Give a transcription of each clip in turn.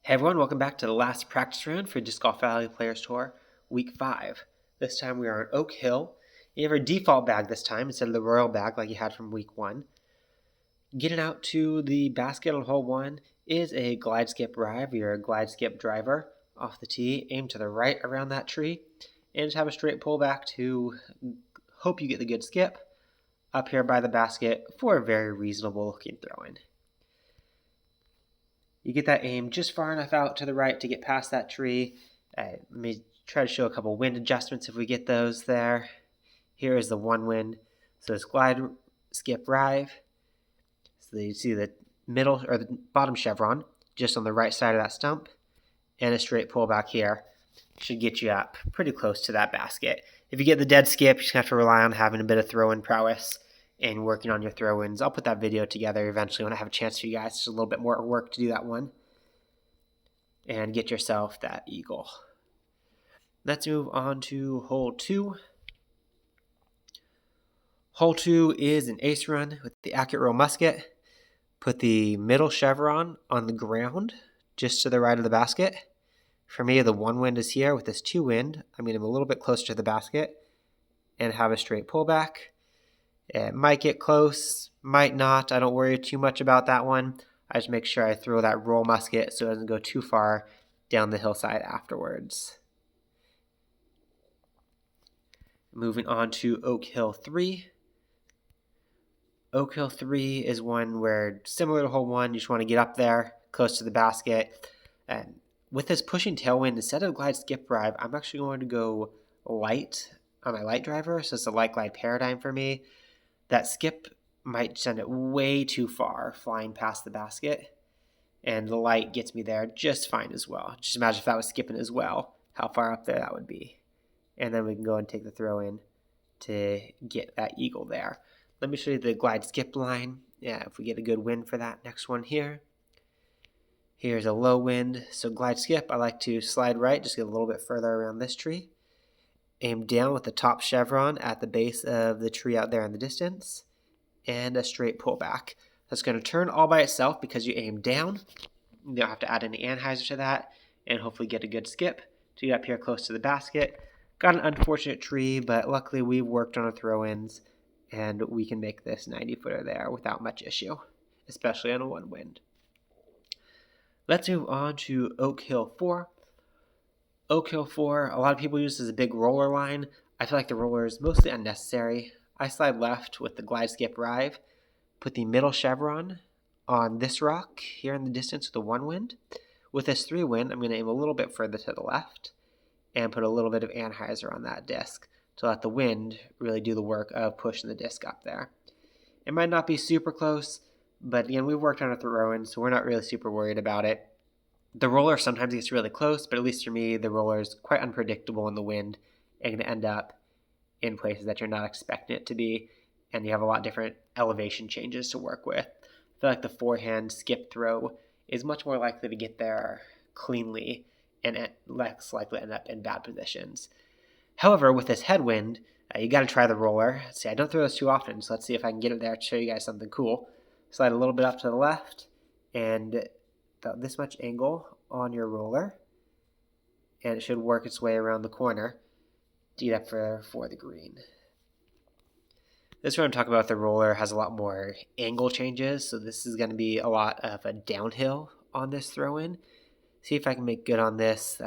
Hey everyone, welcome back to the last practice round for Disc Golf Valley Players Tour, Week 5. This time we are on Oak Hill. You have our default bag this time instead of the Royal bag like you had from Week 1. Getting out to the basket on hole 1 is a glide skip drive, your glide skip driver off the tee. Aim to the right around that tree and just have a straight pull back to hope you get the good skip up here by the basket for a very reasonable looking throw-in. You get that aim just far enough out to the right to get past that tree. Let me try to show a couple wind adjustments if we get those there. Here is the one wind. So it's glide, skip, drive. So you see the middle or the bottom chevron just on the right side of that stump, and a straight pull back here should get you up pretty close to that basket. If you get the dead skip, you just have to rely on having a bit of throw-in prowess and working on your throw-ins. I'll put that video together eventually when I have a chance for you guys. Just a little bit more work to do that one. And get yourself that eagle. Let's move on to hole 2. Hole 2 is an ace run with the accurate roll musket. Put the middle chevron on the ground just to the right of the basket. For me, the one wind is here. With this 2 wind, I'm going to move a little bit closer to the basket and have a straight pullback. It might get close, might not. I don't worry too much about that one. I just make sure I throw that roll musket so it doesn't go too far down the hillside afterwards. Moving on to Oak Hill 3. Oak Hill 3 is one where, similar to hole 1, you just want to get up there, close to the basket. And with this pushing tailwind, instead of glide skip drive, I'm actually going to go light on my light driver. So it's a light glide paradigm for me. That skip might send it way too far, flying past the basket. And the light gets me there just fine as well. Just imagine if that was skipping as well, how far up there that would be. And then we can go and take the throw in to get that eagle there. Let me show you the glide skip line. Yeah, if we get a good wind for that next one here. Here's a low wind. So glide skip, I like to slide right, just get a little bit further around this tree. Aim down with the top chevron at the base of the tree out there in the distance. And a straight pullback. That's going to turn all by itself because you aim down. You don't have to add any anhyzer to that. And hopefully get a good skip to get up here close to the basket. Got an unfortunate tree, but luckily we've worked on our throw-ins. And we can make this 90-footer there without much issue. Especially on a one wind. Let's move on to Oak Hill 4. Oak Hill 4, a lot of people use this as a big roller line. I feel like the roller is mostly unnecessary. I slide left with the glide skip drive. Put the middle chevron on this rock here in the distance with the one wind. With this 3 wind, I'm going to aim a little bit further to the left and put a little bit of anhyzer on that disc to let the wind really do the work of pushing the disc up there. It might not be super close, but again, we've worked on a throw-in, so we're not really super worried about it. The roller sometimes gets really close, but at least for me, the roller is quite unpredictable in the wind and going to end up in places that you're not expecting it to be, and you have a lot different elevation changes to work with. I feel like the forehand skip throw is much more likely to get there cleanly and less likely to end up in bad positions. However, with this headwind, you got to try the roller. See, I don't throw this too often, so let's see if I can get it there to show you guys something cool. Slide a little bit up to the left, and about this much angle on your roller, and it should work its way around the corner to get up for the green. This one I'm talking about, the roller has a lot more angle changes, so this is going to be a lot of a downhill on this throw-in. See if I can make good on this.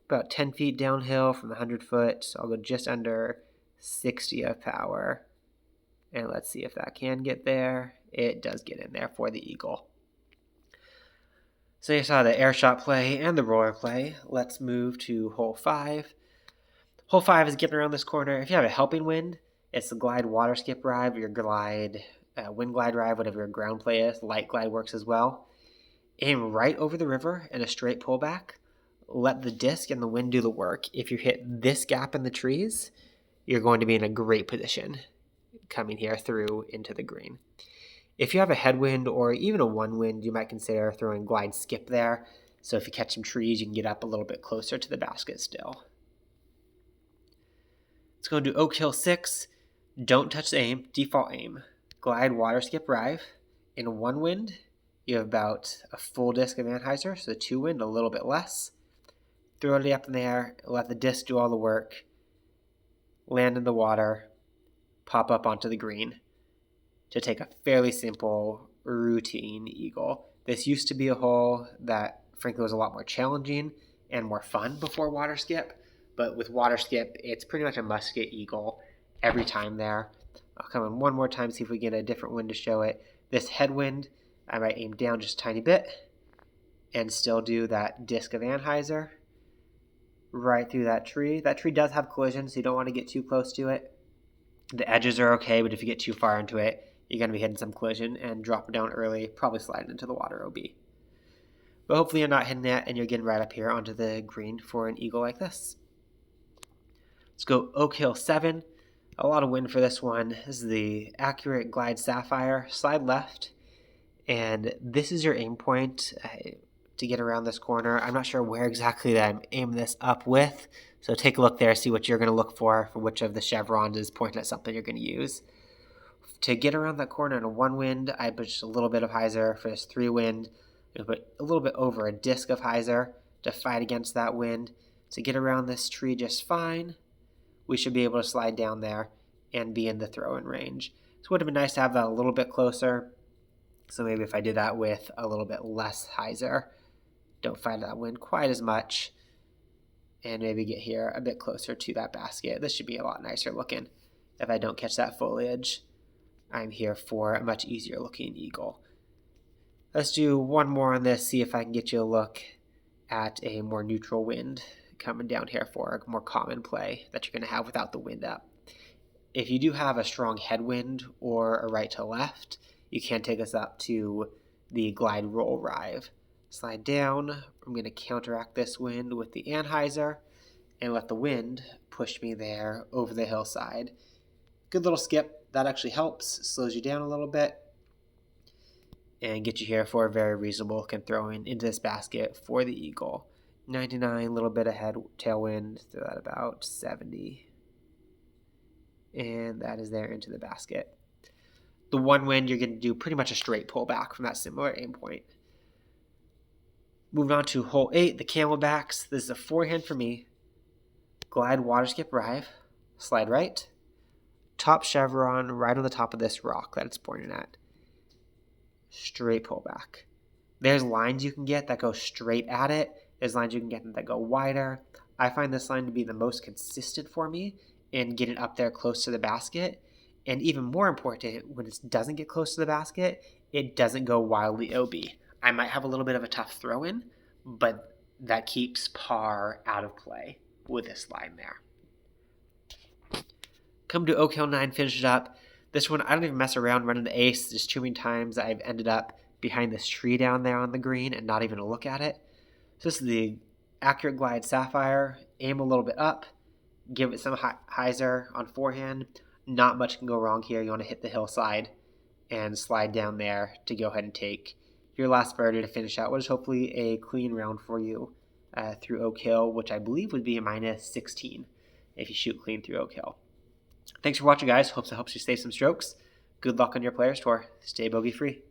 About 10 feet downhill from the 100 foot, so I'll go just under 60 of power. And let's see if that can get there. It does get in there for the eagle. So you saw the air shot play and the roller play. Let's move to hole 5. Hole 5 is getting around this corner. If you have a helping wind, it's the glide water skip drive, or your glide, wind glide drive, whatever your ground play is. Light glide works as well. Aim right over the river in a straight pullback. Let the disc and the wind do the work. If you hit this gap in the trees, you're going to be in a great position coming here through into the green. If you have a headwind or even a one wind, you might consider throwing glide skip there. So if you catch some trees, you can get up a little bit closer to the basket still. Let's go to Oak Hill 6. Don't touch the aim, default aim. Glide water skip drive. In one wind, you have about a full disc of anhyzer, so 2 wind, a little bit less. Throw it up in the air, let the disc do all the work, land in the water, pop up onto the green to take a fairly simple routine eagle. This used to be a hole that frankly was a lot more challenging and more fun before water skip, but with water skip, it's pretty much a must-get eagle every time there. I'll come in one more time, see if we get a different wind to show it. This headwind, I might aim down just a tiny bit and still do that disc of anhyzer right through that tree. That tree does have collision, so you don't want to get too close to it. The edges are okay, but if you get too far into it, you're going to be hitting some collision and drop it down early, probably sliding into the water OB. But hopefully you're not hitting that and you're getting right up here onto the green for an eagle like this. Let's go Oak Hill 7. A lot of wind for this one. This is the Accurate Glide Sapphire. Slide left, and this is your aim point to get around this corner. I'm not sure where exactly that I'm aiming this up with, so take a look there, see what you're going to look for which of the chevrons is pointing at something you're going to use. To get around that corner in a 1 wind, I put just a little bit of hyzer. For this 3 wind, I put a little bit over a disc of hyzer to fight against that wind. To get around this tree just fine, we should be able to slide down there and be in the throw-in range. So it would have been nice to have that a little bit closer. So maybe if I did that with a little bit less hyzer, don't fight that wind quite as much, and maybe get here a bit closer to that basket. This should be a lot nicer looking. If I don't catch that foliage, I'm here for a much easier looking eagle. Let's do one more on this, see if I can get you a look at a more neutral wind coming down here for a more common play that you're going to have without the wind up. If you do have a strong headwind or a right to left, you can take us up to the glide roll rive. Slide down. I'm going to counteract this wind with the anhyzer and let the wind push me there over the hillside. Good little skip. That actually helps, slows you down a little bit, and get you here for a very reasonable looking throwing into this basket for the eagle. 99, little bit ahead tailwind, throw that about 70. And that is there into the basket. The 1 wind, you're going to do pretty much a straight pullback from that similar aim point. Moving on to hole 8, the camelbacks. This is a forehand for me. Glide water skip rive, slide right. Top chevron right on the top of this rock that it's pointing at. Straight pullback. There's lines you can get that go straight at it. There's lines you can get that go wider. I find this line to be the most consistent for me in getting up there close to the basket. And even more important, when it doesn't get close to the basket, it doesn't go wildly OB. I might have a little bit of a tough throw-in, but that keeps par out of play with this line there. Come to Oak Hill 9, finish it up. This one, I don't even mess around running the ace. There's too many times I've ended up behind this tree down there on the green and not even look at it. So this is the Accurate Glide Sapphire. Aim a little bit up. Give it some hyzer on forehand. Not much can go wrong here. You want to hit the hillside and slide down there to go ahead and take your last birdie to finish out what is hopefully a clean round for you through Oak Hill, which I believe would be a minus 16 if you shoot clean through Oak Hill. Thanks for watching, guys. Hope that helps you save some strokes. Good luck on your Players Tour. Stay bogey free.